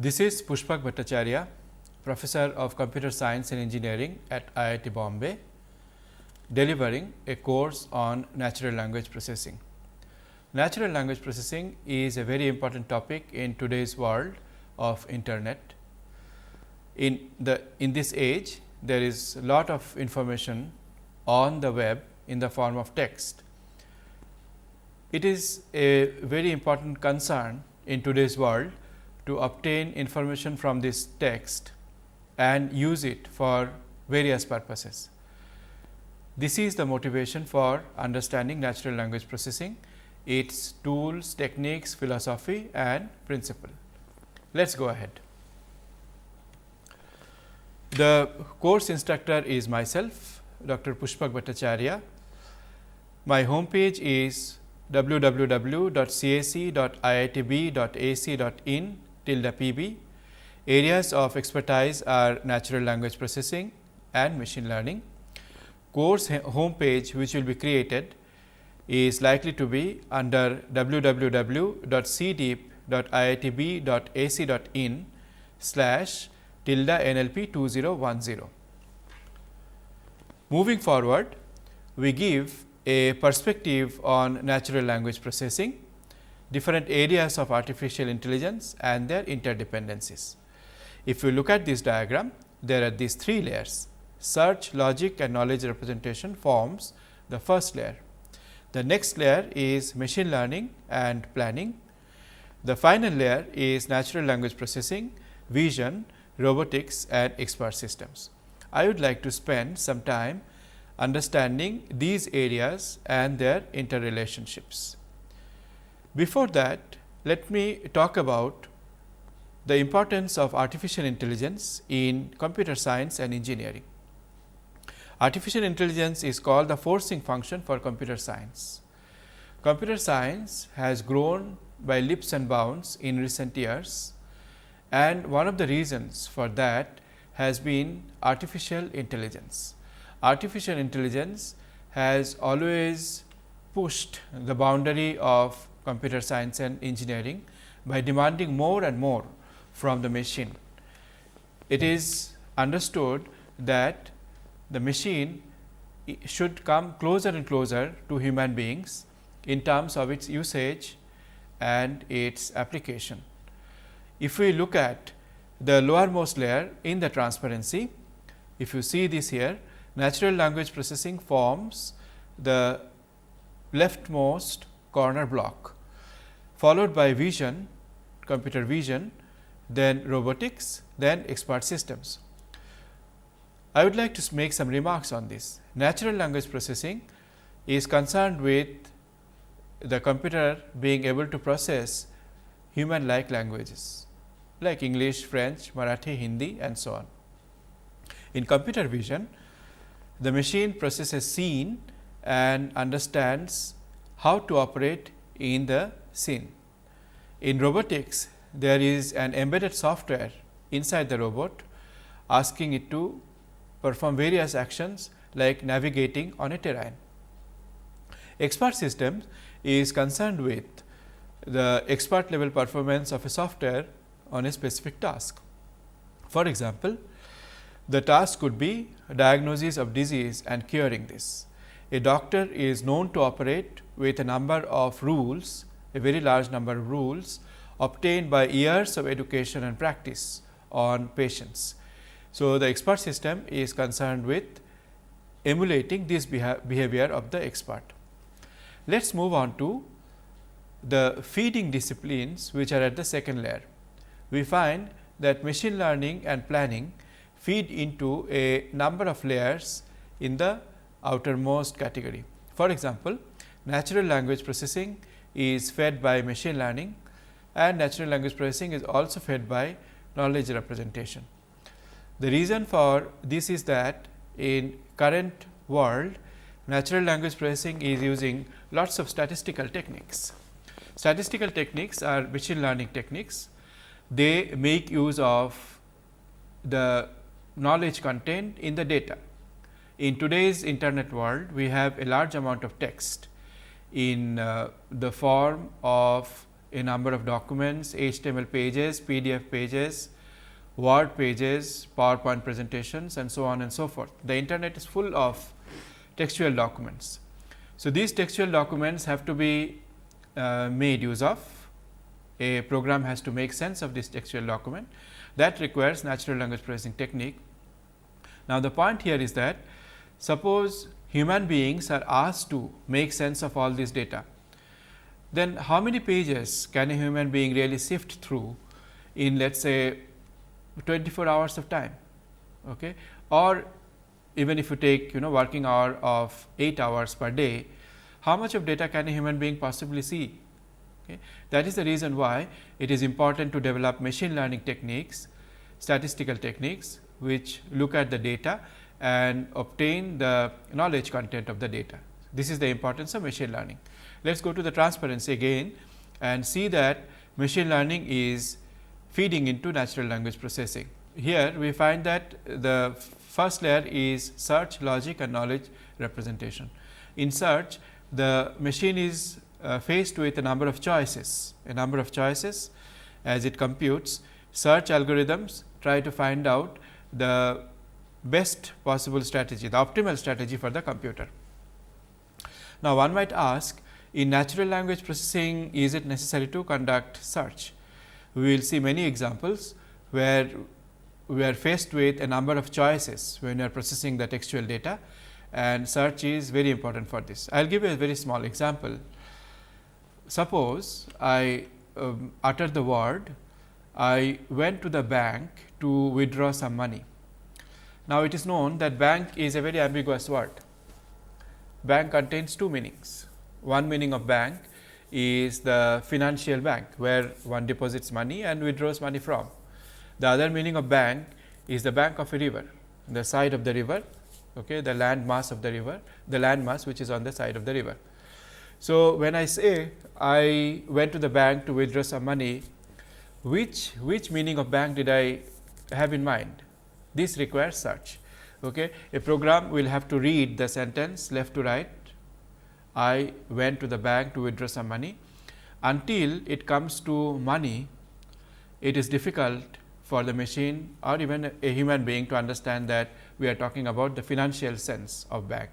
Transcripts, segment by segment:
This is Pushpak Bhattacharya, Professor of Computer Science and Engineering at IIT Bombay, delivering a course on natural language processing. Natural language processing is a very important topic in today's world of internet. In this age, there is a lot of information on the web in the form of text. It is a very important concern in today's world to obtain information from this text and use it for various purposes. This is the motivation for understanding natural language processing, its tools, techniques, philosophy and principle. Let us go ahead. The course instructor is myself, Dr. Pushpak Bhattacharya. My home page is www.cac.iitb.ac.in/pb. Areas of expertise are natural language processing and machine learning. Course home page which will be created is likely to be under www.cdeep.iitb.ac.in/NLP2010. Moving forward, we give a perspective on natural language processing, different areas of artificial intelligence and their interdependencies. If you look at this diagram, there are these three layers. Search, logic and knowledge representation forms the first layer. The next layer is machine learning and planning. The final layer is natural language processing, vision, robotics and expert systems. I would like to spend some time understanding these areas and their interrelationships. Before that, let me talk about the importance of artificial intelligence in computer science and engineering. Artificial intelligence is called the forcing function for computer science. Computer science has grown by leaps and bounds in recent years, and one of the reasons for that has been artificial intelligence. Artificial intelligence has always pushed the boundary of computer science and engineering by demanding more and more from the machine. It is understood that the machine should come closer and closer to human beings in terms of its usage and its application. If we look at the lowermost layer in the transparency, if you see this here, natural language processing forms the leftmost corner block, followed by vision, computer vision, then robotics, then expert systems. I would like to make some remarks on this. Natural language processing is concerned with the computer being able to process human like languages like English, French, Marathi, Hindi and so on. In computer vision, the machine processes scene and understands how to operate in the scene. In robotics, there is an embedded software inside the robot asking it to perform various actions like navigating on a terrain. Expert systems is concerned with the expert level performance of a software on a specific task. For example, the task could be diagnosis of disease and curing this. A doctor is known to operate with a number of rules, a very large number of rules obtained by years of education and practice on patients. So, the expert system is concerned with emulating this behavior of the expert. Let us move on to the feeding disciplines which are at the second layer. We find that machine learning and planning feed into a number of layers in the outermost category. For example, natural language processing is fed by machine learning and natural language processing is also fed by knowledge representation. The reason for this is that in current world, natural language processing is using lots of statistical techniques. Statistical techniques are machine learning techniques. They make use of the knowledge contained in the data. In today's internet world, we have a large amount of text in the form of a number of documents, HTML pages, PDF pages, Word pages, PowerPoint presentations, and so on and so forth. The internet is full of textual documents. So, these textual documents have to be made use of. A program has to make sense of this textual document. That requires natural language processing technique. Now, the point here is that suppose human beings are asked to make sense of all this data, then how many pages can a human being really sift through in, let us say, 24 hours of time, okay? Or even if you take working hour of 8 hours per day, how much of data can a human being possibly see? Okay? That is the reason why it is important to develop machine learning techniques, statistical techniques, which look at the data and obtain the knowledge content of the data. This is the importance of machine learning. Let us go to the transparency again and see that machine learning is feeding into natural language processing. Here we find that the first layer is search, logic, and knowledge representation. In search, the machine is faced with a number of choices. As it computes. Search algorithms try to find out the best possible strategy, the optimal strategy for the computer. Now, one might ask, in natural language processing, is it necessary to conduct search? We will see many examples where we are faced with a number of choices when we are processing the textual data, and search is very important for this. I will give you a very small example. Suppose I utter the word, I went to the bank to withdraw some money. Now, it is known that bank is a very ambiguous word. Bank contains two meanings. One meaning of bank is the financial bank, where one deposits money and withdraws money from. The other meaning of bank is the bank of a river, the side of the river, okay, the land mass of the river, the land mass which is on the side of the river. So, when I say I went to the bank to withdraw some money, which meaning of bank did I have in mind? This requires search. Okay. A program will have to read the sentence left to right, I went to the bank to withdraw some money. Until it comes to money, it is difficult for the machine or even a human being to understand that we are talking about the financial sense of bank.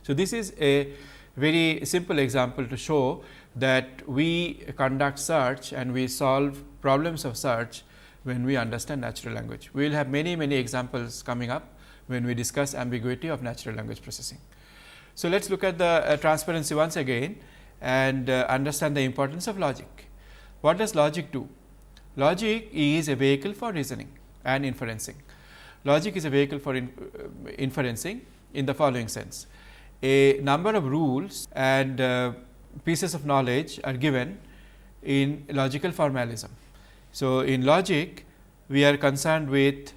So, this is a very simple example to show that we conduct search and we solve problems of search when we understand natural language. We will have many examples coming up when we discuss ambiguity of natural language processing. So, let us look at the transparency once again and understand the importance of logic. What does logic do? Logic is a vehicle for reasoning and inferencing. Logic is a vehicle for inferencing in the following sense. A number of rules and pieces of knowledge are given in logical formalism. So, in logic, we are concerned with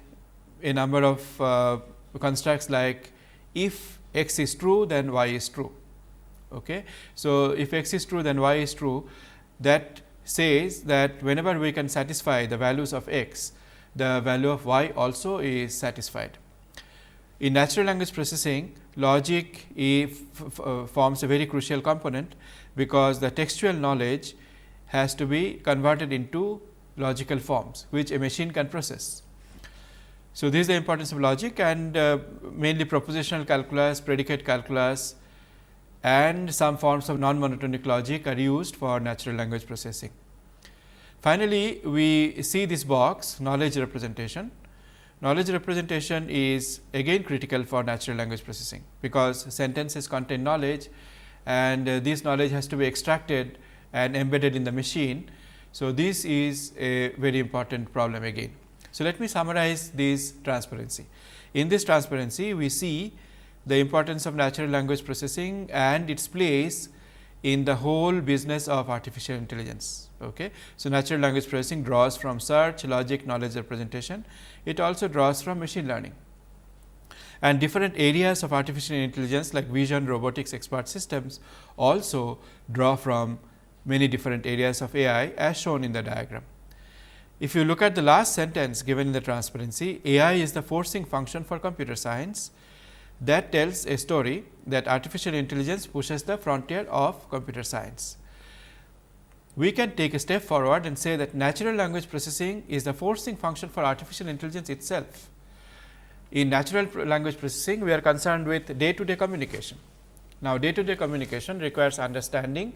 a number of constructs like if x is true, then y is true. Okay. So, if x is true, then y is true, that says that whenever we can satisfy the values of x, the value of y also is satisfied. In natural language processing, logic forms a very crucial component, because the textual knowledge has to be converted into logical forms, which a machine can process. So, this is the importance of logic, and mainly propositional calculus, predicate calculus, and some forms of non-monotonic logic are used for natural language processing. Finally, we see this box, knowledge representation. Knowledge representation is again critical for natural language processing, because sentences contain knowledge, and this knowledge has to be extracted and embedded in the machine. So, this is a very important problem again. So, let me summarize this transparency. In this transparency, we see the importance of natural language processing and its place in the whole business of artificial intelligence. Okay. So, natural language processing draws from search, logic, knowledge representation. It also draws from machine learning. And different areas of artificial intelligence like vision, robotics, expert systems also draw from many different areas of AI, as shown in the diagram. If you look at the last sentence given in the transparency, AI is the forcing function for computer science. That tells a story that artificial intelligence pushes the frontier of computer science. we can take a step forward and say that natural language processing is the forcing function for artificial intelligence itself. In natural language processing, we are concerned with day-to-day communication. Now, day-to-day communication requires understanding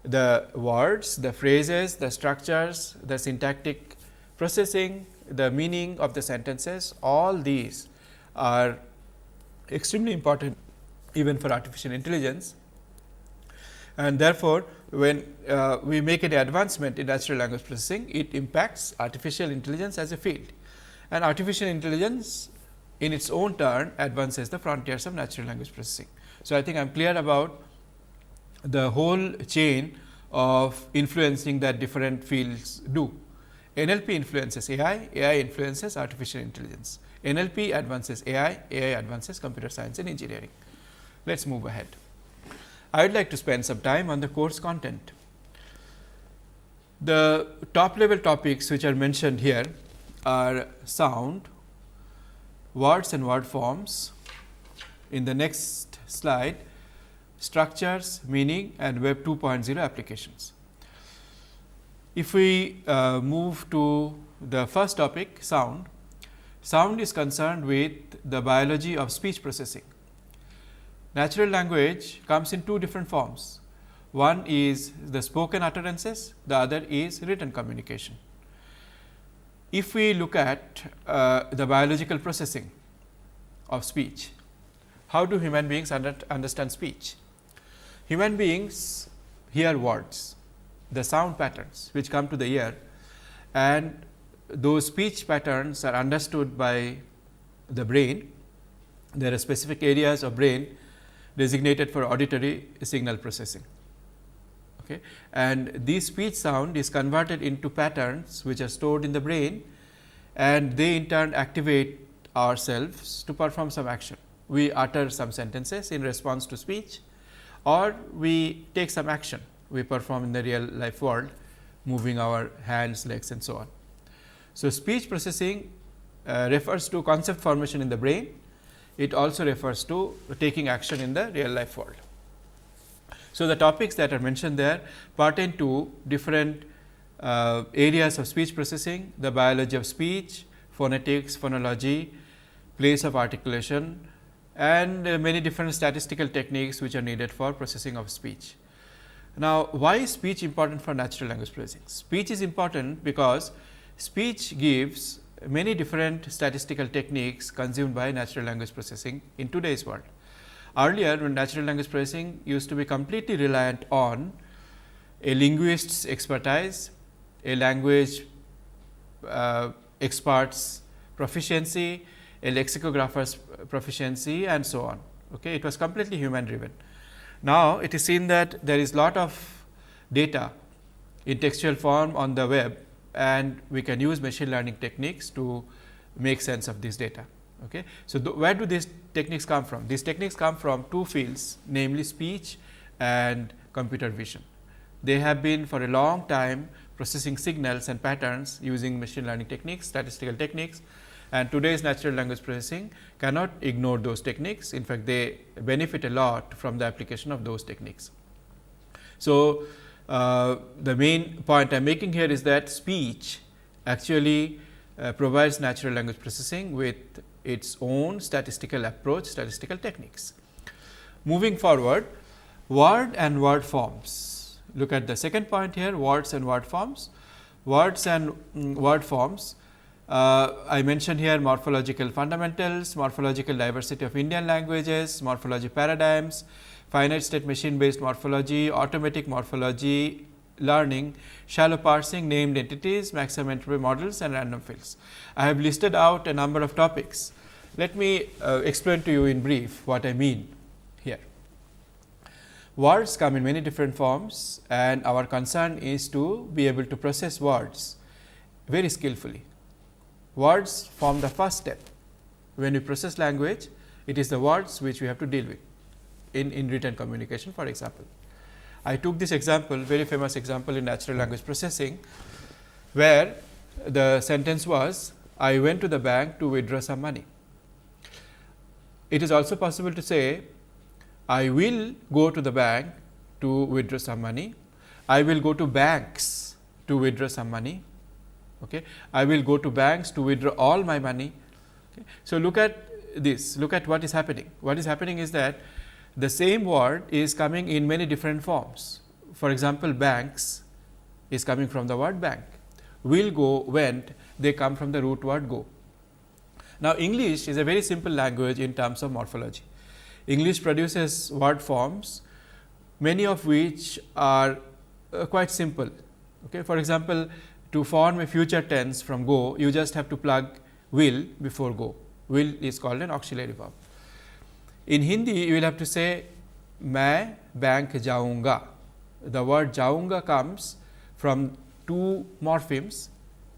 the words, the phrases, the structures, the syntactic processing, the meaning of the sentences. All these are extremely important even for artificial intelligence. And therefore, when we make any advancement in natural language processing, it impacts artificial intelligence as a field, and artificial intelligence in its own turn advances the frontiers of natural language processing. So, I think I am clear about the whole chain of influencing that different fields do. NLP influences AI, AI influences artificial intelligence. NLP advances AI, AI advances computer science and engineering. Let us move ahead. I would like to spend some time on the course content. The top level topics which are mentioned here are sound, words and word forms. In the next slide, structures, meaning and Web 2.0 applications. If we move to the first topic, sound, sound is concerned with the biology of speech processing. Natural language comes in two different forms. One is the spoken utterances, the other is written communication. If we look at the biological processing of speech, how do human beings understand speech? Human beings hear words, the sound patterns which come to the ear, and those speech patterns are understood by the brain. There are specific areas of brain designated for auditory signal processing. Okay. And this speech sound is converted into patterns which are stored in the brain, and they in turn activate ourselves to perform some action. We utter some sentences in response to speech, or we take some action we perform in the real life world, moving our hands, legs and so on. So, speech processing refers to concept formation in the brain. It also refers to taking action in the real life world. So, the topics that are mentioned there pertain to different areas of speech processing, the biology of speech, phonetics, phonology, place of articulation, and many different statistical techniques which are needed for processing of speech. Now, why is speech important for natural language processing? Speech is important because speech gives many different statistical techniques consumed by natural language processing in today's world. Earlier, when natural language processing used to be completely reliant on a linguist's expertise, a language expert's proficiency, a lexicographer's proficiency and so on. Okay. It was completely human driven. Now, it is seen that there is lot of data in textual form on the web, and we can use machine learning techniques to make sense of this data. Okay. So, where do these techniques come from? These techniques come from two fields, namely speech and computer vision. They have been for a long time processing signals and patterns using machine learning techniques, statistical techniques, and today's natural language processing cannot ignore those techniques. In fact, they benefit a lot from the application of those techniques. So, the main point I am making here is that speech actually provides natural language processing with its own statistical approach, statistical techniques. Moving forward, word and word forms. Look at the second point here, words and word forms. Words and word forms. I mentioned here morphological fundamentals, morphological diversity of Indian languages, morphology paradigms, finite state machine based morphology, automatic morphology, learning, shallow parsing, named entities, maximum entropy models and random fields. I have listed out a number of topics. Let me explain to you in brief what I mean here. Words come in many different forms, and our concern is to be able to process words very skillfully. Words form the first step. When we process language, it is the words which we have to deal with in written communication, for example. I took this example, very famous example in natural language processing, where the sentence was, I went to the bank to withdraw some money. It is also possible to say, I will go to the bank to withdraw some money, I will go to banks to withdraw some money. Okay. I will go to banks to withdraw all my money. Okay. So, look at this, look at what is happening. What is happening is that the same word is coming in many different forms. For example, banks is coming from the word bank, will go, went, they come from the root word go. Now, English is a very simple language in terms of morphology. English produces word forms, many of which are quite simple. Okay. For example, to form a future tense from go, you just have to plug will before go. Will is called an auxiliary verb. In Hindi, you will have to say, मैं bank जाऊँगा. The word जाऊँगा comes from two morphemes,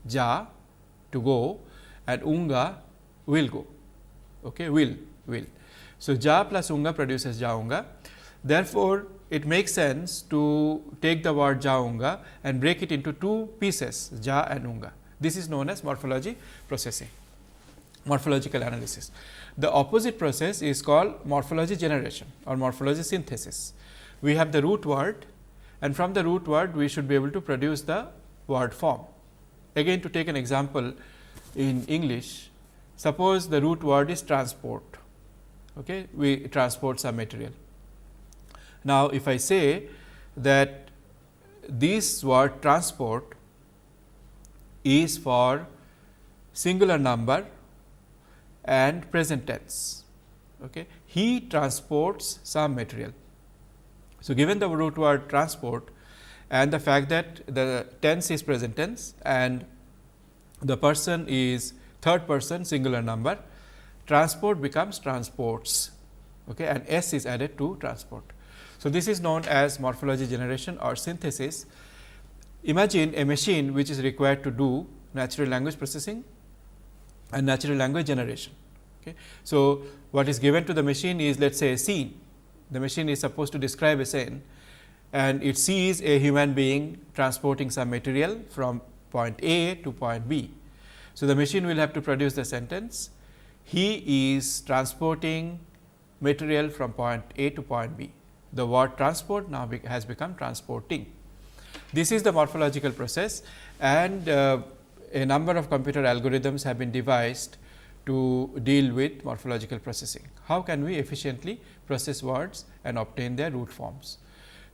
ja to go and unga will go. Okay, will. So, ja plus unga produces jaunga. Therefore, it makes sense to take the word jaunga and break it into two pieces, ja and unga. This is known as morphology processing, morphological analysis. The opposite process is called morphology generation or morphology synthesis. We have the root word, and from the root word we should be able to produce the word form. Again, to take an example in English, suppose the root word is transport. Okay, we transport some material. Now, if I say that this word transport is for singular number and present tense, okay, he transports some material. So, given the root word transport and the fact that the tense is present tense and the person is third person singular number, transport becomes transports, okay, and s is added to transport. So, this is known as morphology generation or synthesis. Imagine a machine which is required to do natural language processing and natural language generation. Okay. So, what is given to the machine is, let us say, a scene. The machine is supposed to describe a scene and it sees a human being transporting some material from point A to point B. So, the machine will have to produce the sentence, he is transporting material from point A to point B. The word transport now has become transporting. This is the morphological process, and a number of computer algorithms have been devised to deal with morphological processing. How can we efficiently process words and obtain their root forms?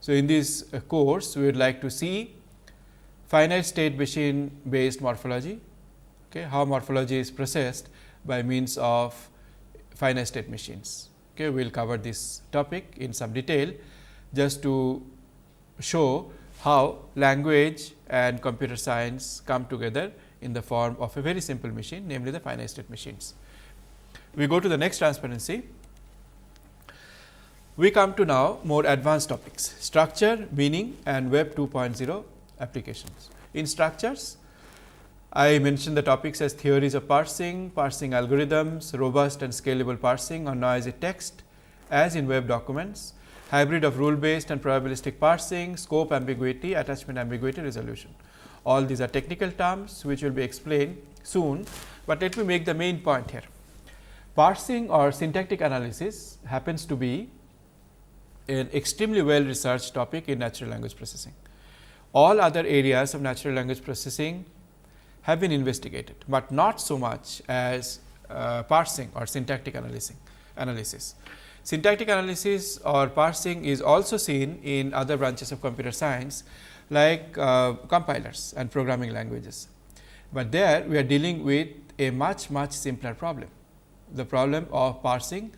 So, in this course, we would like to see finite state machine based morphology, okay, how morphology is processed by means of finite state machines. Okay, we will cover this topic in some detail, just to show how language and computer science come together in the form of a very simple machine, namely the finite state machines. We go to the next transparency. We come to now more advanced topics, structure, meaning and Web 2.0 applications. In structures, I mentioned the topics as theories of parsing, parsing algorithms, robust and scalable parsing on noisy text as in web documents, hybrid of rule based and probabilistic parsing, scope ambiguity, attachment ambiguity resolution. All these are technical terms which will be explained soon, but let me make the main point here. Parsing or syntactic analysis happens to be an extremely well researched topic in natural language processing. All other areas of natural language processing have been investigated, but not so much as parsing or syntactic analysis. Syntactic analysis or parsing is also seen in other branches of computer science like compilers and programming languages, but there we are dealing with a much simpler problem. The problem of parsing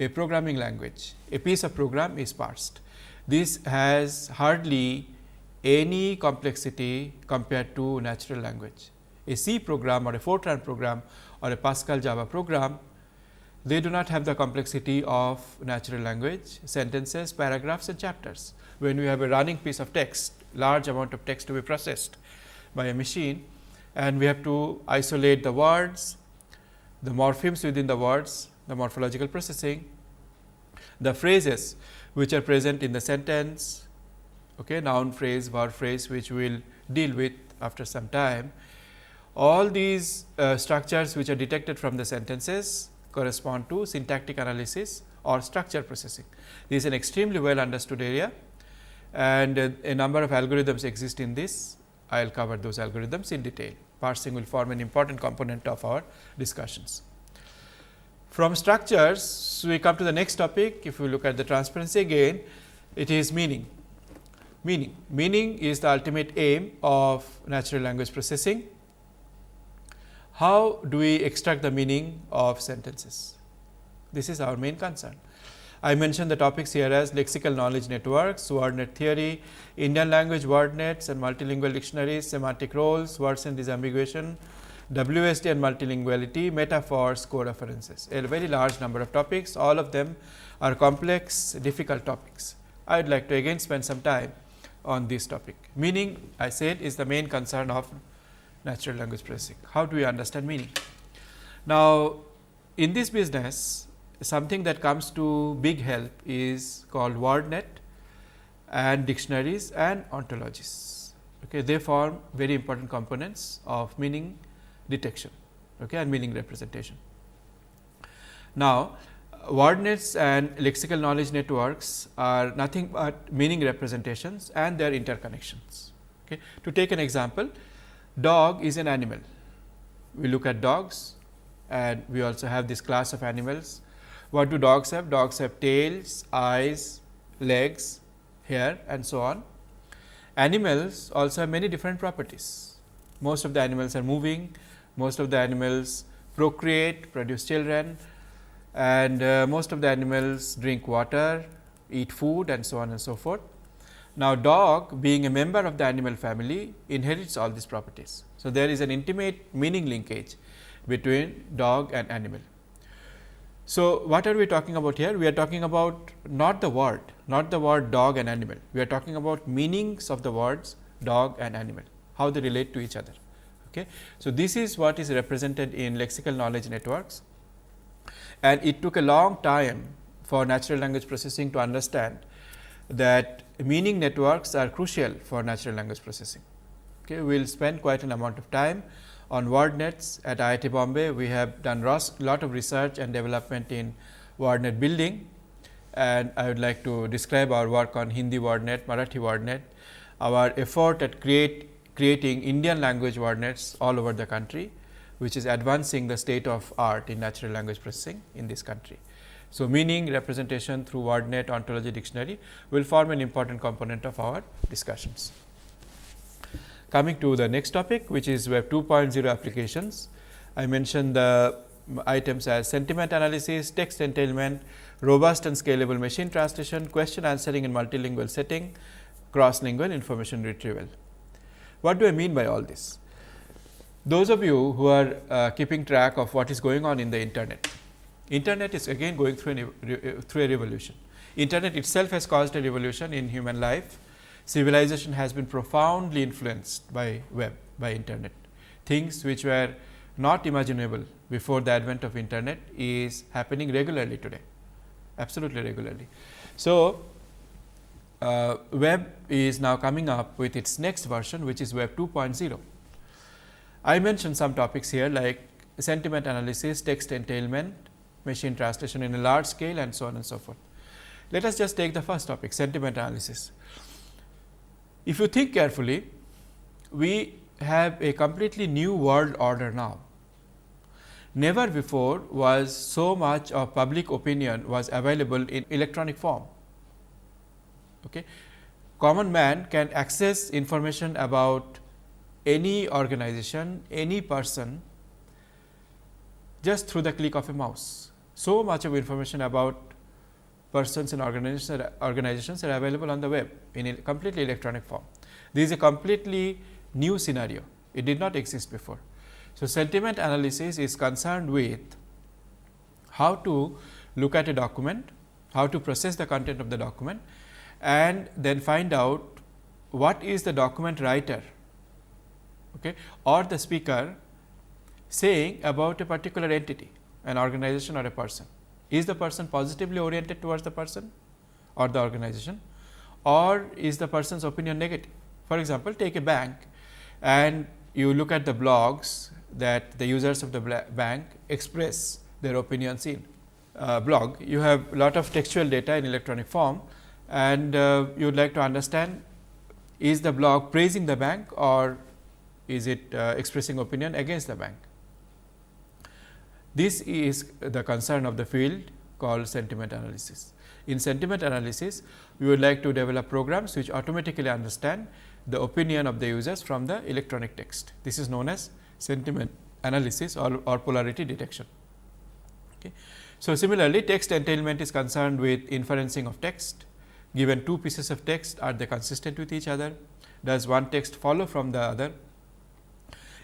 a programming language. A piece of program is parsed. This has hardly any complexity compared to natural language. A C program or a Fortran program or a Pascal Java program, they do not have the complexity of natural language, sentences, paragraphs and chapters. When we have a running piece of text, large amount of text to be processed by a machine, and we have to isolate the words, the morphemes within the words, the morphological processing, the phrases which are present in the sentence, okay, noun phrase, verb phrase, which we will deal with after some time. All these structures which are detected from the sentences correspond to syntactic analysis or structure processing. This is an extremely well understood area, and a number of algorithms exist in this. I will cover those algorithms in detail. Parsing will form an important component of our discussions. From structures, we come to the next topic. If we look at the transparency again, it is meaning. Meaning is the ultimate aim of natural language processing. How do we extract the meaning of sentences? This is our main concern. I mentioned the topics here as lexical knowledge networks, word net theory, Indian language word nets and multilingual dictionaries, semantic roles, words and disambiguation, WSD and multilinguality, metaphors, co-references. A very large number of topics, all of them are complex, difficult topics. I would like to again spend some time on this topic. Meaning, I said, is the main concern of natural language processing. How do we understand meaning? Now, in this business, something that comes to big help is called word net and dictionaries and ontologies. Okay, they form very important components of meaning detection, okay, and meaning representation. Now, word nets and lexical knowledge networks are nothing but meaning representations and their interconnections. Okay. To take an example, dog is an animal. We look at dogs and we also have this class of animals. What do dogs have? Dogs have tails, eyes, legs, hair and so on. Animals also have many different properties. Most of the animals are moving, most of the animals procreate, produce children, and most of the animals drink water, eat food and so on and so forth. Now, dog being a member of the animal family inherits all these properties. So, there is an intimate meaning linkage between dog and animal. So, what are we talking about here? We are talking about not the word dog and animal. We are talking about meanings of the words dog and animal, how they relate to each other. Okay. So, this is what is represented in lexical knowledge networks, and it took a long time for natural language processing to understand that meaning networks are crucial for natural language processing. Okay. We will spend quite an amount of time on word nets at IIT Bombay. We have done lot of research and development in word net building, and I would like to describe our work on Hindi word net, Marathi word net, our effort at creating Indian language word nets all over the country, which is advancing the state of art in natural language processing in this country. So, meaning representation through word net, ontology, dictionary will form an important component of our discussions. Coming to the next topic, which is Web 2.0 applications. I mentioned the items as sentiment analysis, text entailment, robust and scalable machine translation, question answering in multilingual setting, cross-lingual information retrieval. What do I mean by all this? Those of you who are keeping track of what is going on in the internet is again going through a revolution. Internet itself has caused a revolution in human life. Civilization has been profoundly influenced by web, by internet. Things which were not imaginable before the advent of internet is happening regularly today, absolutely regularly. So, web is now coming up with its next version, which is Web 2.0. I mentioned some topics here like sentiment analysis, text entailment, machine translation in a large scale and so on and so forth. Let us just take the first topic, sentiment analysis. If you think carefully, we have a completely new world order now. Never before was so much of public opinion was available in electronic form. Okay. Common man can access information about any organization, any person just through the click of a mouse. So much of information about persons and organizations are available on the web in a completely electronic form. This is a completely new scenario. It did not exist before. So, sentiment analysis is concerned with how to look at a document, how to process the content of the document, and then find out what is the document writer, okay, or the speaker saying about a particular entity, an organization or a person. Is the person positively oriented towards the person or the organization, or is the person's opinion negative? For example, take a bank and you look at the blogs that the users of the bank express their opinions in. Blog, you have a lot of textual data in electronic form, and you would like to understand, is the blog praising the bank or is it expressing opinion against the bank. This is the concern of the field called sentiment analysis. In sentiment analysis, we would like to develop programs which automatically understand the opinion of the users from the electronic text. This is known as sentiment analysis or polarity detection. Okay. So, similarly, text entailment is concerned with inferencing of text. Given two pieces of text, are they consistent with each other? Does one text follow from the other?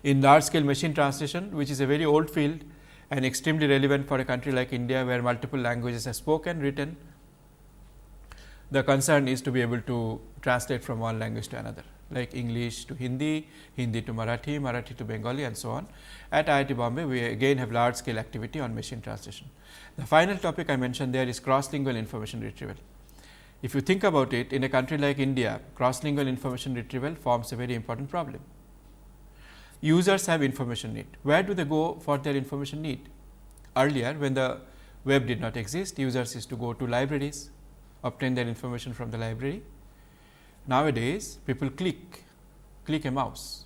In large scale machine translation, which is a very old field and extremely relevant for a country like India, where multiple languages are spoken, written, the concern is to be able to translate from one language to another, like English to Hindi, Hindi to Marathi, Marathi to Bengali, and so on. At IIT Bombay, we again have large scale activity on machine translation. The final topic I mentioned there is cross-lingual information retrieval. If you think about it, in a country like India, cross-lingual information retrieval forms a very important problem. Users have information need. Where do they go for their information need? Earlier, when the web did not exist, users used to go to libraries, obtain their information from the library. Nowadays, people click a mouse,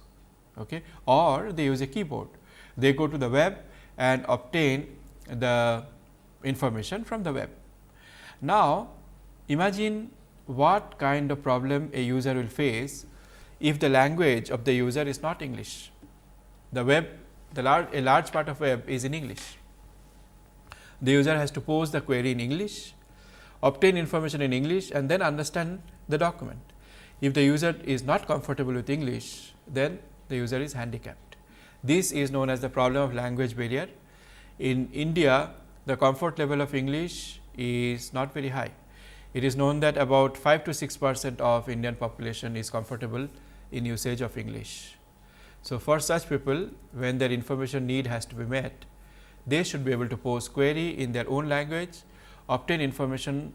okay, or they use a keyboard. They go to the web and obtain the information from the web. Now, imagine what kind of problem a user will face if the language of the user is not English. The web, a large part of web is in English. The user has to pose the query in English, obtain information in English, and then understand the document. If the user is not comfortable with English, then the user is handicapped. This is known as the problem of language barrier. In India, the comfort level of English is not very high. It is known that about 5 to 6% of Indian population is comfortable in usage of English. So, for such people, when their information need has to be met, they should be able to pose query in their own language, obtain information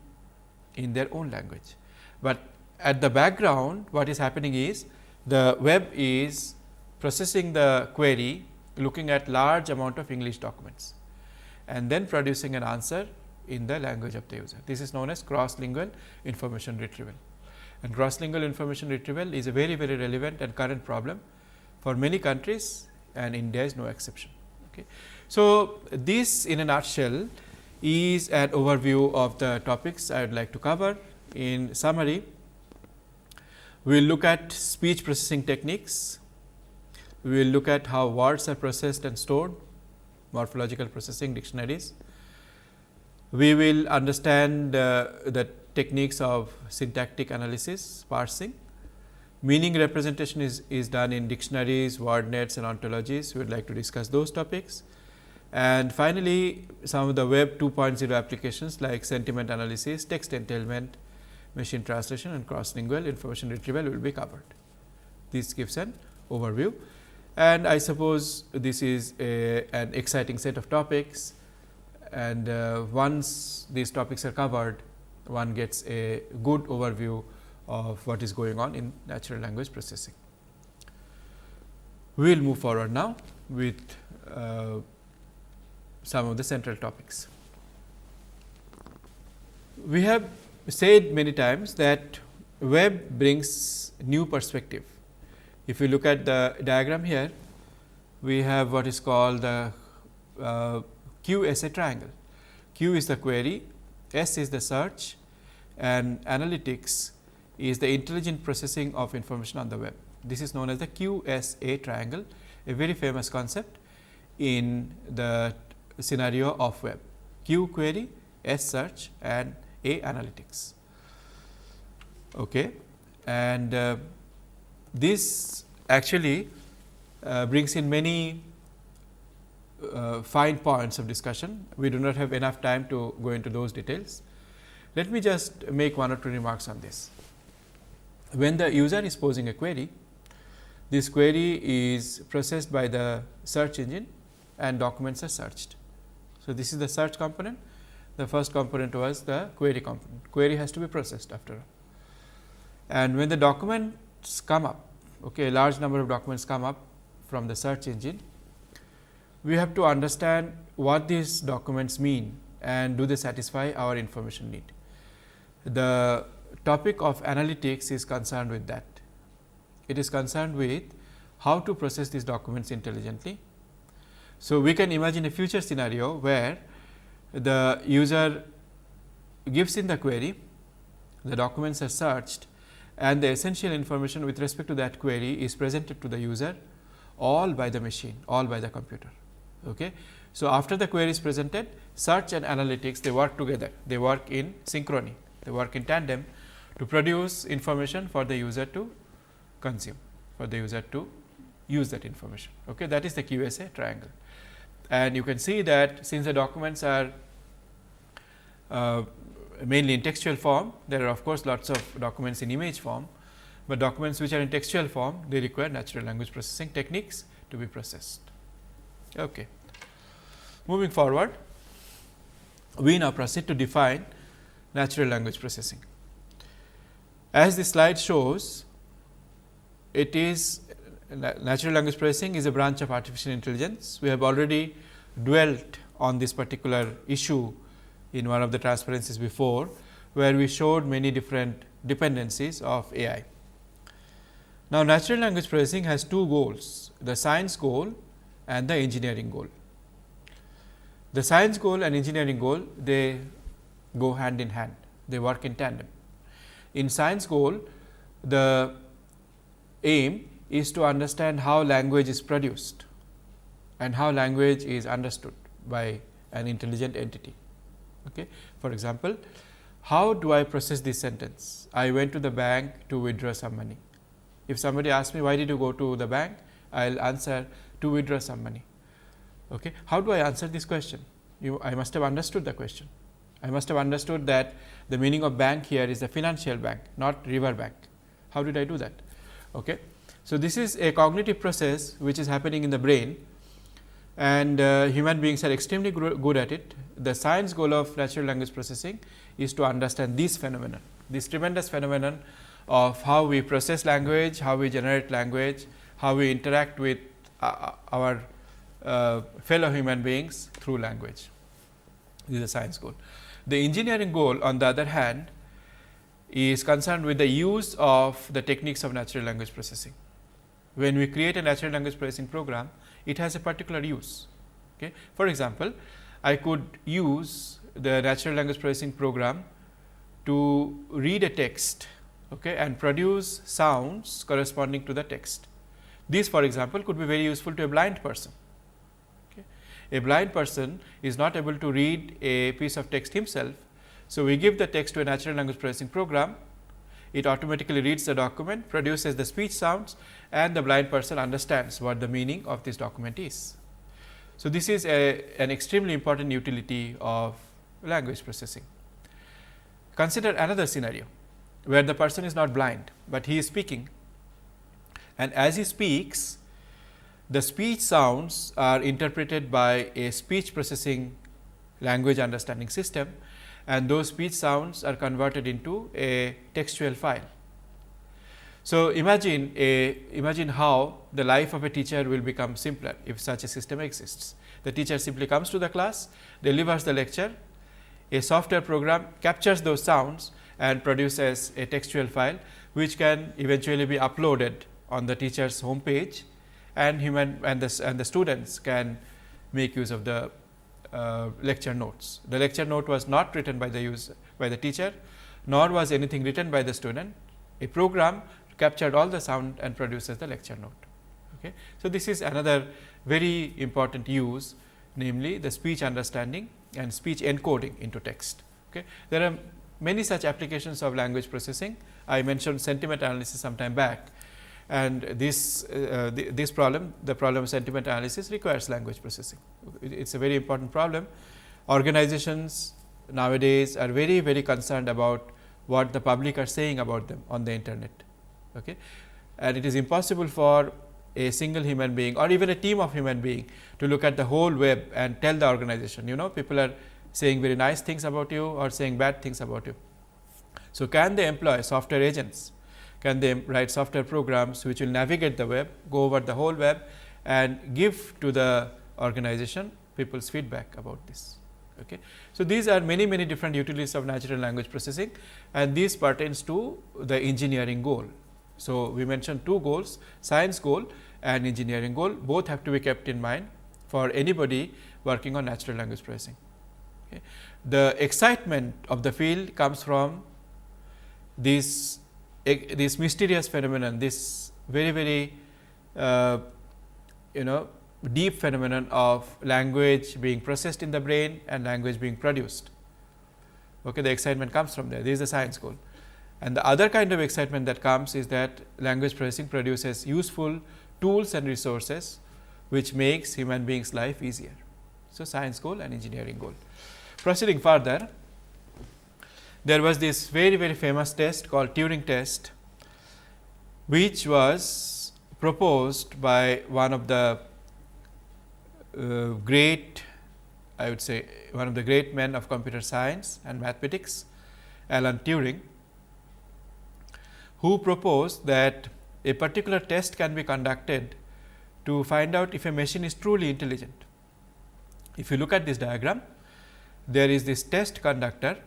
in their own language. But at the background, what is happening is the web is processing the query, looking at large amount of English documents, and then producing an answer in the language of the user. This is known as cross-lingual information retrieval. And cross-lingual information retrieval is a very, very relevant and current problem for many countries, and India is no exception. Okay. So, this in a nutshell is an overview of the topics I would like to cover. In summary, we will look at speech processing techniques, we will look at how words are processed and stored, morphological processing, dictionaries. We will understand the techniques of syntactic analysis, parsing. Meaning representation is done in dictionaries, word nets and ontologies. We would like to discuss those topics. And finally, some of the web 2.0 applications like sentiment analysis, text entailment, machine translation and cross-lingual information retrieval will be covered. This gives an overview, and I suppose this is an exciting set of topics, and once these topics are covered, one gets a good overview of what is going on in natural language processing. We will move forward now with some of the central topics. We have said many times that web brings new perspective. If you look at the diagram here, we have what is called the QSA triangle. Q is the query, S is the search, and analytics is the intelligent processing of information on the web. This is known as the QSA triangle, a very famous concept in the scenario of web. Q query, S search, and A analytics. Okay. And this actually brings in many fine points of discussion. We do not have enough time to go into those details. Let me just make one or two remarks on this. When the user is posing a query, this query is processed by the search engine and documents are searched. So, this is the search component. The first component was the query component. Query has to be processed after all. And when the documents come up, okay, a large number of documents come up from the search engine, we have to understand what these documents mean and do they satisfy our information need. The topic of analytics is concerned with that. It is concerned with how to process these documents intelligently. So, we can imagine a future scenario where the user gives in the query, the documents are searched and the essential information with respect to that query is presented to the user all by the machine, all by the computer. Okay. So, after the query is presented, search and analytics, they work together, they work in synchrony, they work in tandem to produce information for the user to consume, for the user to use that information. Okay. That is the QSA triangle. And you can see that since the documents are mainly in textual form, there are of course, lots of documents in image form, but documents which are in textual form, they require natural language processing techniques to be processed. Okay. Moving forward, we now proceed to define natural language processing. As the slide shows, it is natural language processing is a branch of artificial intelligence. We have already dwelt on this particular issue in one of the transparencies before, where we showed many different dependencies of AI. Now, natural language processing has two goals, the science goal and the engineering goal. The science goal and engineering goal, they go hand in hand, they work in tandem. In science goal, the aim is to understand how language is produced and how language is understood by an intelligent entity. Okay. For example, how do I process this sentence? I went to the bank to withdraw some money. If somebody asks me, why did you go to the bank? I will answer, to withdraw some money. Okay. How do I answer this question? I must have understood the question. I must have understood that the meaning of bank here is the financial bank, not river bank. How did I do that? Okay. So, this is a cognitive process which is happening in the brain, and human beings are extremely good at it. The science goal of natural language processing is to understand this phenomenon, this tremendous phenomenon of how we process language, how we generate language, how we interact with our fellow human beings through language. This is the science goal. The engineering goal, on the other hand, is concerned with the use of the techniques of natural language processing. When we create a natural language processing program, it has a particular use. Okay. For example, I could use the natural language processing program to read a text, okay, and produce sounds corresponding to the text. This, for example, could be very useful to a blind person. Okay. A blind person is not able to read a piece of text himself. So, we give the text to a natural language processing program, it automatically reads the document, produces the speech sounds, and the blind person understands what the meaning of this document is. So, this is an extremely important utility of language processing. Consider another scenario where the person is not blind, but he is speaking, and as he speaks, the speech sounds are interpreted by a speech processing language understanding system, and those speech sounds are converted into a textual file. So, imagine how the life of a teacher will become simpler if such a system exists. The teacher simply comes to the class, delivers the lecture, a software program captures those sounds and produces a textual file, which can eventually be uploaded on the teacher's home page, and the students can make use of the lecture notes. The lecture note was not written by the teacher, nor was anything written by the student. A program captured all the sound and produces the lecture note. Okay. So, this is another very important use, namely the speech understanding and speech encoding into text. Okay. There are many such applications of language processing. I mentioned sentiment analysis some time back, and this problem, the problem of sentiment analysis, requires language processing. It is a very important problem. Organizations nowadays are very concerned about what the public are saying about them on the internet. Okay. And it is impossible for a single human being or even a team of human being to look at the whole web and tell the organization, people are saying very nice things about you or saying bad things about you. So, can they employ software agents? Can they write software programs which will navigate the web, go over the whole web and give to the organization people's feedback about this? Okay. So, these are many different utilities of natural language processing, and this pertains to the engineering goal. So, we mentioned two goals, science goal and engineering goal, both have to be kept in mind for anybody working on natural language processing. Okay. The excitement of the field comes from this mysterious phenomenon, this very deep phenomenon of language being processed in the brain and language being produced. Okay, the excitement comes from there. This is the science goal. And the other kind of excitement that comes is that language processing produces useful tools and resources, which makes human beings' life easier. So, science goal and engineering goal. Proceeding further, there was this very famous test called Turing test, which was proposed by one of the great, I would say one of the great men of computer science and mathematics, Alan Turing, who proposed that a particular test can be conducted to find out if a machine is truly intelligent. If you look at this diagram, there is this test conductor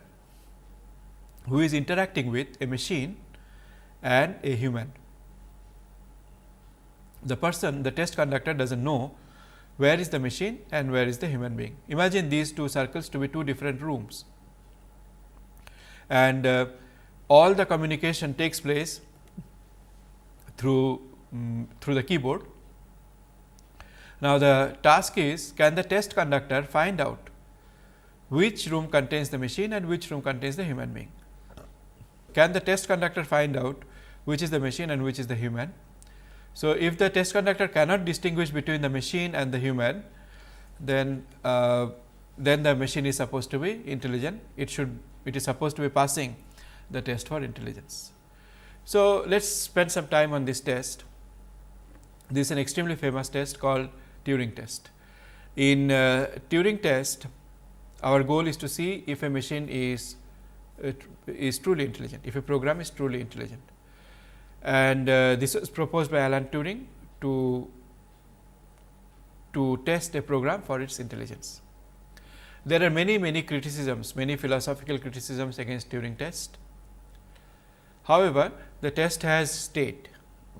who is interacting with a machine and a human. The test conductor does not know where is the machine and where is the human being. Imagine these two circles to be two different rooms, and all the communication takes place through the keyboard. Now, the task is, can the test conductor find out which room contains the machine and which room contains the human being? Can the test conductor find out which is the machine and which is the human? So, if the test conductor cannot distinguish between the machine and the human, then the machine is supposed to be intelligent. It is supposed to be passing the test for intelligence. So, let us spend some time on this test. This is an extremely famous test called Turing test. In Turing test, our goal is to see if a machine is truly intelligent, if a program is truly intelligent. And this was proposed by Alan Turing to test a program for its intelligence. There are many criticisms, many philosophical criticisms against Turing test. However, the test has stayed.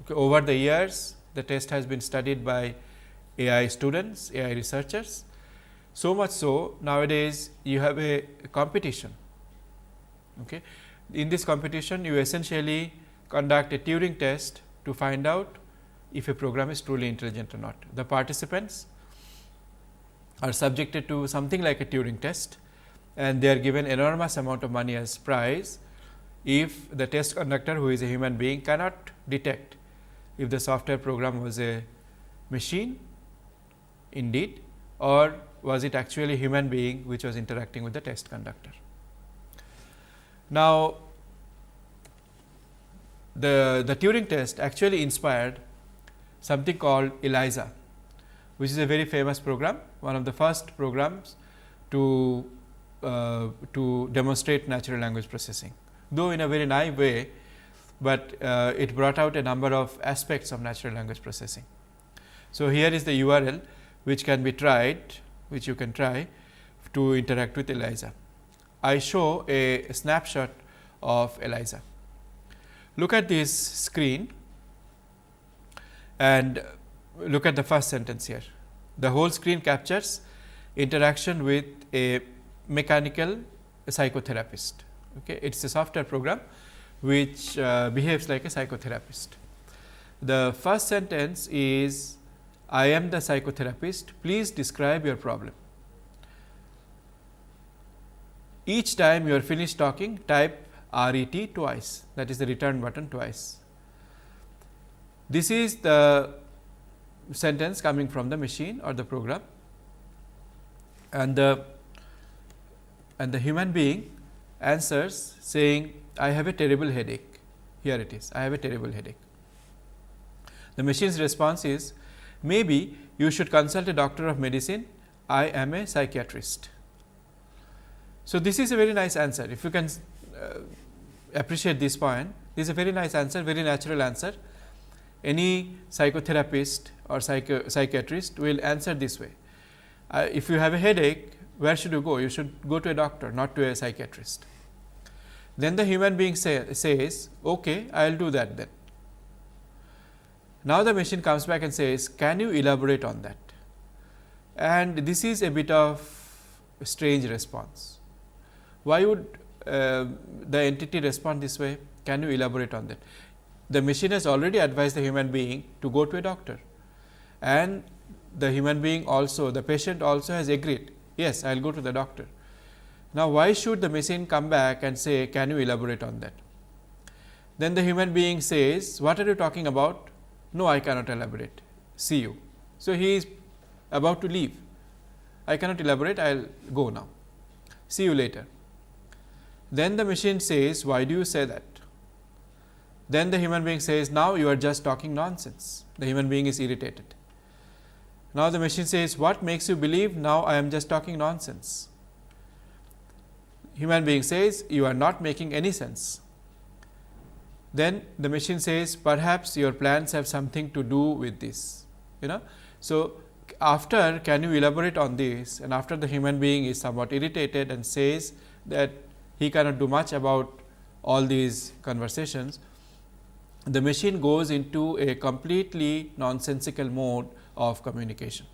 Okay, over the years, the test has been studied by AI students, AI researchers. So much so, nowadays you have a competition. Okay. In this competition, you essentially conduct a Turing test to find out if a program is truly intelligent or not. The participants are subjected to something like a Turing test, and they are given enormous amount of money as prize if the test conductor, who is a human being, cannot detect if the software program was a machine indeed, or was it actually a human being which was interacting with the test conductor. Now, the Turing test actually inspired something called Eliza, which is a very famous program, one of the first programs to demonstrate natural language processing, though in a very naive way, but it brought out a number of aspects of natural language processing. So, here is the URL which can be tried, which you can try to interact with Eliza. I show a snapshot of Eliza. Look at this screen and look at the first sentence here. The whole screen captures interaction with a mechanical psychotherapist. Okay. It is a software program which behaves like a psychotherapist. The first sentence is, I am the psychotherapist, please describe your problem. Each time you are finished talking, type RET twice, that is the return button twice. This is the sentence coming from the machine or the program, and the human being answers saying, I have a terrible headache. Here it is, I have a terrible headache. The machine's response is, maybe you should consult a doctor of medicine, I am a psychiatrist. So, this is a very nice answer. If you can appreciate this point, this is a very nice answer, very natural answer. Any psychotherapist or psychiatrist will answer this way. If you have a headache, where should you go? You should go to a doctor, not to a psychiatrist. Then the human being says, okay, I will do that then. Now, the machine comes back and says, can you elaborate on that? And this is a bit of a strange response. Why would the entity respond this way? Can you elaborate on that? The machine has already advised the human being to go to a doctor, and the human being also, the patient also has agreed, yes, I will go to the doctor. Now, why should the machine come back and say, can you elaborate on that? Then the human being says, what are you talking about? No, I cannot elaborate, see you. So, he is about to leave, I cannot elaborate, I will go now, see you later. Then the machine says, why do you say that? Then the human being says, now you are just talking nonsense. The human being is irritated. Now, the machine says, what makes you believe now I am just talking nonsense? Human being says, you are not making any sense. Then the machine says, perhaps your plans have something to do with this. So, after can you elaborate on this, and after the human being is somewhat irritated and says that he cannot do much about all these conversations, the machine goes into a completely nonsensical mode of communication.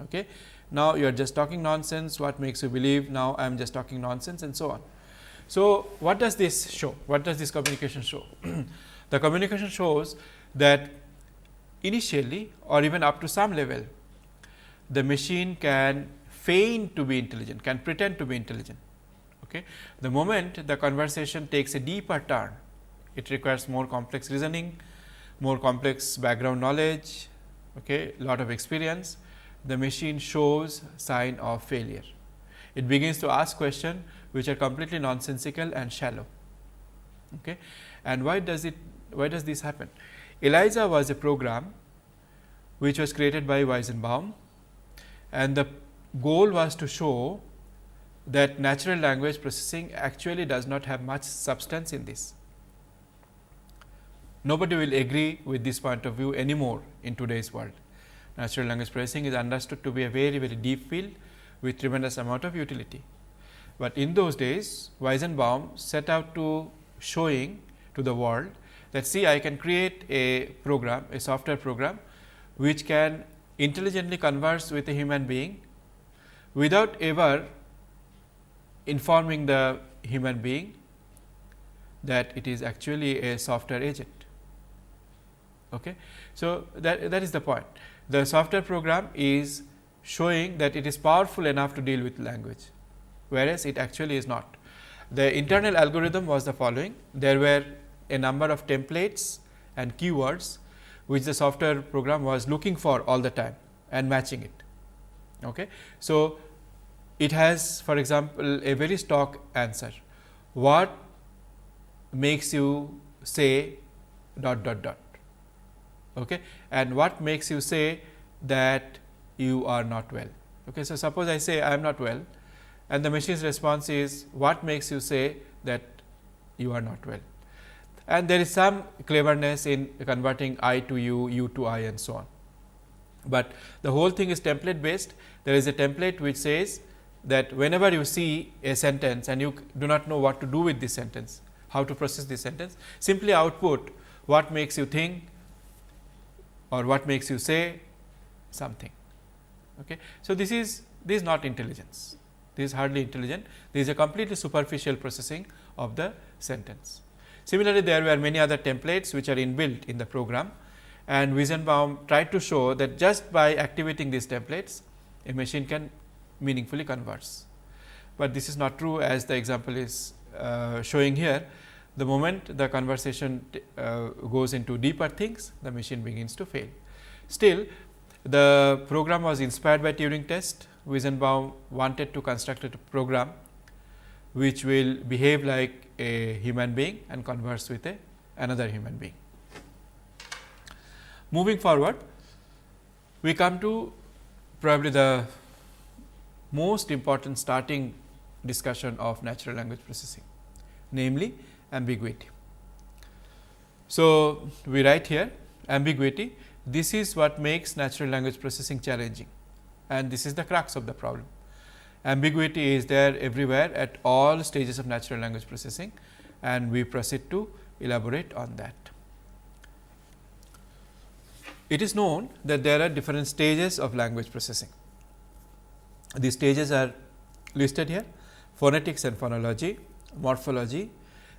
Okay. Now, you are just talking nonsense, what makes you believe now I am just talking nonsense, and so on. So, what does this show? What does this communication show? The communication shows that initially or even up to some level, the machine can feign to be intelligent, can pretend to be intelligent. Okay. The moment the conversation takes a deeper turn, it requires more complex reasoning, more complex background knowledge, okay, lot of experience, the machine shows sign of failure. It begins to ask questions which are completely nonsensical and shallow. Okay. And why does this happen? Eliza was a program which was created by Weizenbaum, and the goal was to show that natural language processing actually does not have much substance in this. Nobody will agree with this point of view anymore in today's world. Natural language processing is understood to be a very, very deep field with tremendous amount of utility. But in those days, Weizenbaum set out to showing to the world that, see, I can create a program, a software program, which can intelligently converse with a human being without ever informing the human being that it is actually a software agent. Okay. So, that is the point. The software program is showing that it is powerful enough to deal with language, whereas it actually is not. The internal algorithm was the following: there were a number of templates and keywords which the software program was looking for all the time and matching it. Okay. So, it has, for example, a very stock answer: what makes you say ... Okay. And what makes you say that you are not well. Okay. So, suppose I say I am not well, and the machine's response is, what makes you say that you are not well. And there is some cleverness in converting I to you to I, and so on. But the whole thing is template based. There is a template which says that whenever you see a sentence and you do not know what to do with this sentence, how to process this sentence, simply output what makes you think or what makes you say something. Okay. So, this is not intelligence, this is hardly intelligent, this is a completely superficial processing of the sentence. Similarly, there were many other templates which are inbuilt in the program, and Weizenbaum tried to show that just by activating these templates, a machine can meaningfully converse. But this is not true, as the example is showing here. The moment the conversation goes into deeper things, the machine begins to fail. Still, the program was inspired by Turing test. Weizenbaum wanted to construct a program which will behave like a human being and converse with another human being. Moving forward, we come to probably the most important starting discussion of natural language processing, namely ambiguity. So, we write here ambiguity. This is what makes natural language processing challenging, and this is the crux of the problem. Ambiguity is there everywhere at all stages of natural language processing, and we proceed to elaborate on that. It is known that there are different stages of language processing. These stages are listed here: phonetics and phonology, morphology,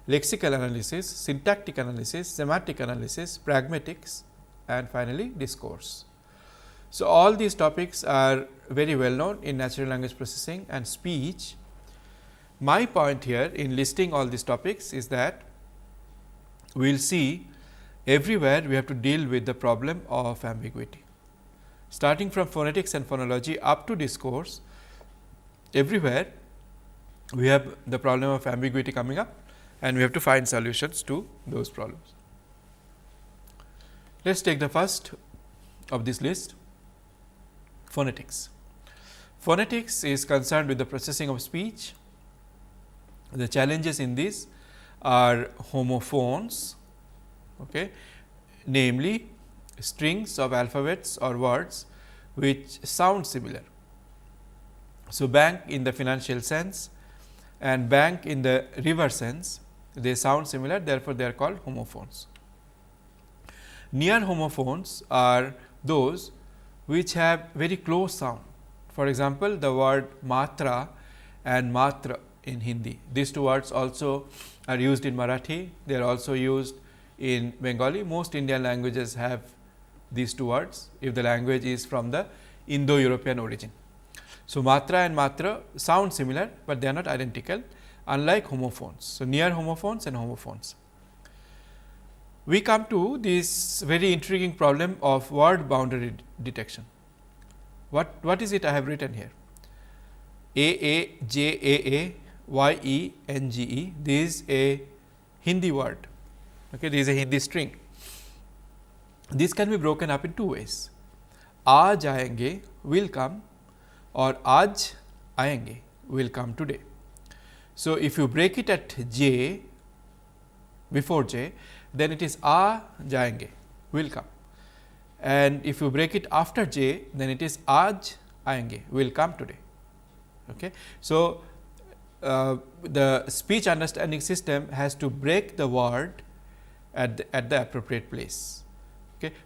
lexical analysis, syntactic analysis, semantic analysis, pragmatics, and finally discourse. So, all these topics are very well known in natural language processing and speech. My point here in listing all these topics is that we will see everywhere we have to deal with the problem of ambiguity. Starting from phonetics and phonology up to discourse, everywhere we have the problem of ambiguity coming up, and we have to find solutions to those problems. Let us take the first of this list, phonetics. Phonetics is concerned with the processing of speech. The challenges in this are homophones, namely strings of alphabets or words which sound similar. So, bank in the financial sense and bank in the river sense, they sound similar, therefore, they are called homophones. Near homophones are those which have very close sound. For example, the word matra and matra in Hindi. These two words also are used in Marathi, they are also used in Bengali. Most Indian languages have these two words if the language is from the Indo-European origin. So, matra and matra sound similar, but they are not identical, unlike homophones. So, near homophones and homophones. We come to this very intriguing problem of word boundary detection. What is it I have written here? AAJAA this is a Hindi word, this is a Hindi string. This can be broken up in two ways. Aaj aayenge will come, or aaj aayenge will come today. So, if you break it at J, before J, then it is aa jayenge will come, and if you break it after J, then it is aaj aayenge will come today. So, the speech understanding system has to break the word at the appropriate place.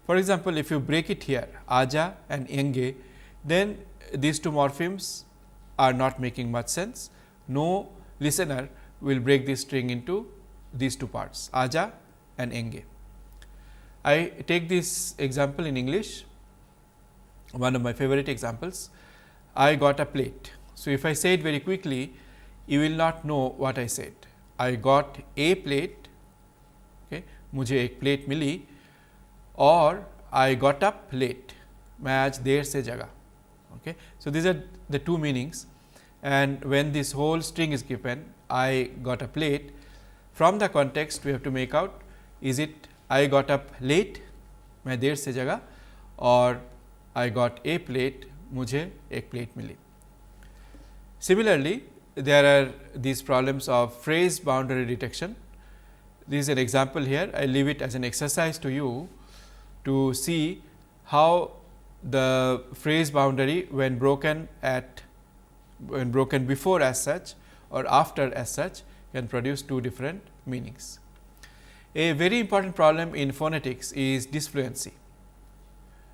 For example, if you break it here aja and enge, then these two morphemes are not making much sense. No listener will break this string into these two parts, aja and enge. I take this example in English, one of my favorite examples. I got a plate. So, if I say it very quickly, you will not know what I said. I got a plate, मुझे एक plate मिली, or I got up late, मैं आज देर से जगा. So, these are the two meanings, and when this whole string is given, I got a plate, from the context we have to make out, is it I got up late, मैं देर से जगा, or I got a plate, मुझे एक plate मिली. Similarly, there are these problems of phrase boundary detection. This is an example here. I leave it as an exercise to you to see how the phrase boundary when broken before as such or after as such can produce two different meanings. A very important problem in phonetics is disfluency.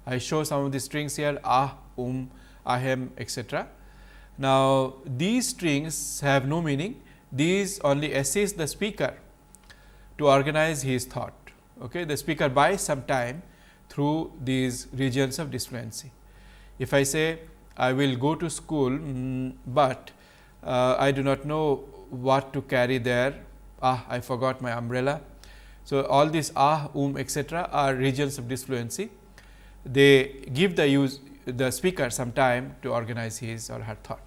I show some of the strings here, ahem, etc. Now, these strings have no meaning, these only assist the speaker to organize his thought. The speaker buys some time through these regions of disfluency. If I say I will go to school, but I do not know what to carry there, I forgot my umbrella. So, all these etc. are regions of disfluency. They give the speaker some time to organize his or her thought.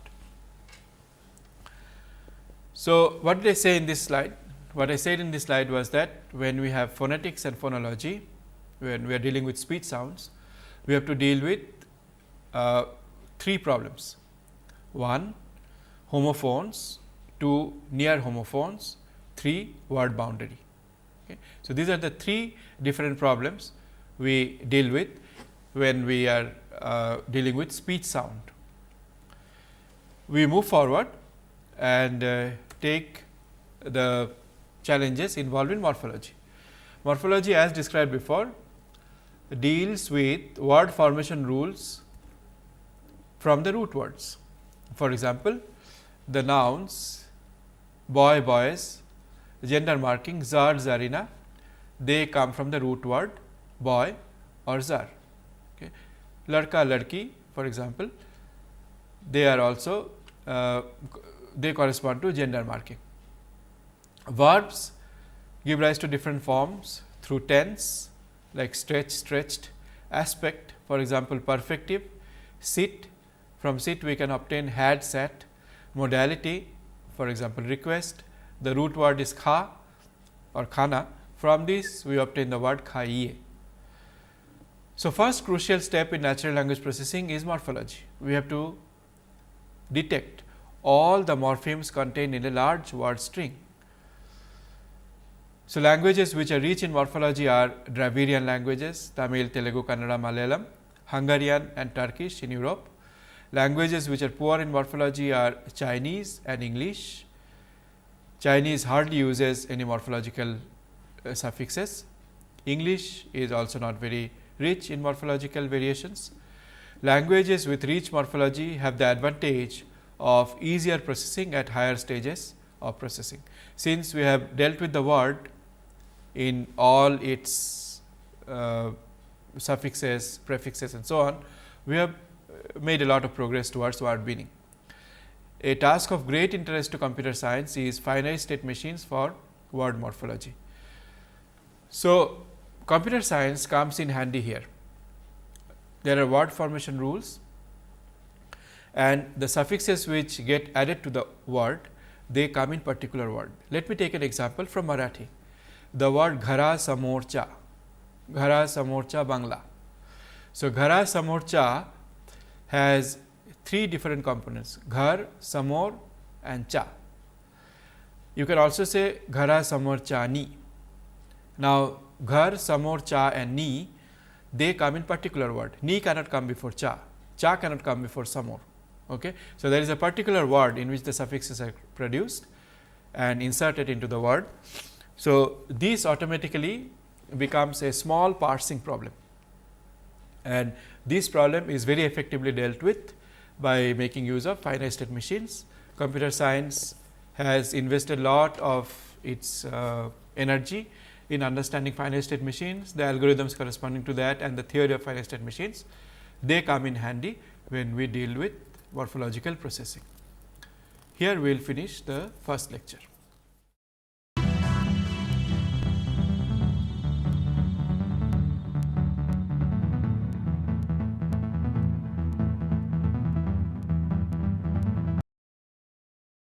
So, what did I say in this slide? What I said in this slide was that when we have phonetics and phonology, when we are dealing with speech sounds, we have to deal with three problems. 1, homophones, 2, near homophones, 3, word boundary. So, these are the three different problems we deal with when we are dealing with speech sound. we move forward and take the challenges involved in morphology. Morphology, as described before, deals with word formation rules from the root words. For example, the nouns boy, boys, gender marking zar, zarina, they come from the root word boy or zar. Okay. Ladka, ladki, for example, they are also they correspond to gender marking. Verbs give rise to different forms through tense, like stretch, stretched, aspect, for example, perfective, sit, from sit we can obtain had, sat, modality, for example, request, the root word is kha or khana, from this we obtain the word khaiye. So, first crucial step in natural language processing is morphology. We have to detect all the morphemes contained in a large word string. So, languages which are rich in morphology are Dravidian languages, Tamil, Telugu, Kannada, Malayalam, Hungarian and Turkish in Europe. Languages which are poor in morphology are Chinese and English. Chinese hardly uses any morphological suffixes. English is also not very rich in morphological variations. Languages with rich morphology have the advantage of easier processing at higher stages of processing. Since we have dealt with the word in all its suffixes, prefixes and so on, we have made a lot of progress towards word meaning. A task of great interest to computer science is finite state machines for word morphology. So, computer science comes in handy here. There are word formation rules and the suffixes which get added to the word, they come in particular word. Let me take an example from Marathi. The word ghara samorcha, ghara samorcha Bangla. So, ghara samorcha has three different components, ghar, samor and cha. You can also say ghara samor cha ni. Now, ghar, samor, cha and ni, they come in particular word. Ni cannot come before cha, cha cannot come before samor. Okay. So, there is a particular word in which the suffixes are produced and inserted into the word. So, this automatically becomes a small parsing problem, and this problem is very effectively dealt with by making use of finite state machines. Computer science has invested a lot of its energy in understanding finite state machines, the algorithms corresponding to that and the theory of finite state machines, they come in handy when we deal with morphological processing. Here we will finish the first lecture.